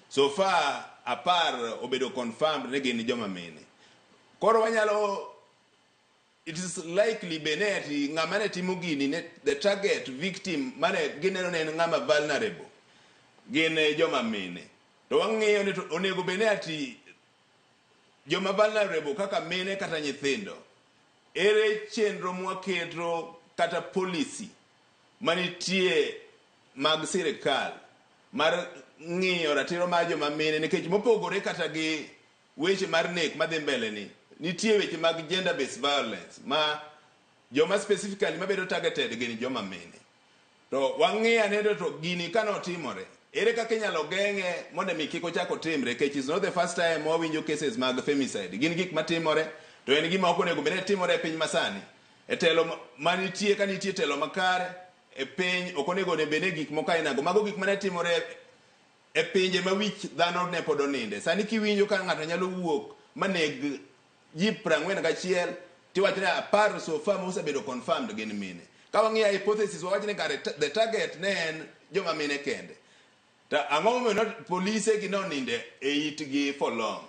So far apar obedo confirmed ne gin joma mine. Koro wanyalo, it is likely beneti ng'amane timo gini ne the target victim mane gineno ne ng'ama vulnerable gin joma mine. To wang'iyo ni onego beneti joma vulnerable kaka mine kata nyithindo. Ere chenro mwaketo kata policy manitie mag sirikal mar ng'iyo ratiro mar joma mine nikech mopogore kata gi weche mar nek madhi mbele ni nitie weche mag gender based violence ma joma specifically mabedo targeted gin joma mine. To wang'iyo aneno to gini kano timore ere kaka inyalo geng'e mondo mi kik ochak otimre kech is not the first time wawinjo cases mag femicide gin gik matimore to en gima ok onego bene timore e piny masani e telo manitie ka nitie telo makare e piny ok onego bene gik moko ainago mago gik mane timore e pinje ma wich dhano ne pod oninde. Sani kiwinjo ka ng'ato nyalo wuok maneg ji 41 tiwacho ni apar so far mosebedo confirmed gin mine. Ka wang'iyo hypothesis wawacho ni kare the target ne en joma mine kende. Ta ang'o momiyo polise gi noninde e itgi for long.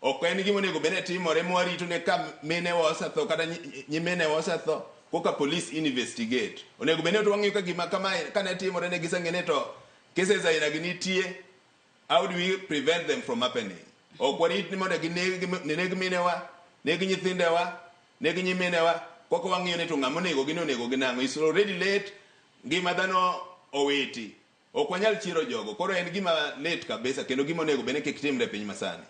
Ok en gima onego bene timore mwarito ne ka mine osetho kata nyimine osetho koka police investigate. Onego bene to wang'iyo ka gima kamae kane timore ne giseng'ene to cases aina gi nitie, how do we prevent them from happening? Ok warit ni mondo gineg minewa, neg nyithindewa, neg nyiminewa, koka wang'iyo ni to ng'ama onego ginang'o. It's already late, ngima dhano owiti. Ok wanyal chiro jogo. Koro en gima late kabisa kendo gima onego bene kik timre piny masani.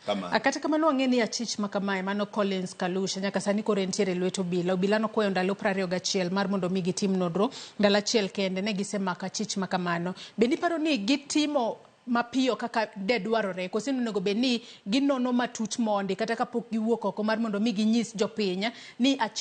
Kama. Kata kamano wang'eni achich makamae mano Collins Kalusha nyaka sani koro entiere lweto obila. Obila nokwayo ndalo 21 mar mondo mi gitim nodro. Ndalo achiel kende ne gisemako achich makamano. Bende iparo ni gitimo mapiyo kaka de dwarore koso onego bed ni ginono matut mondi kata kapok giwuok oko mar mondo mi ginyis jopiny ni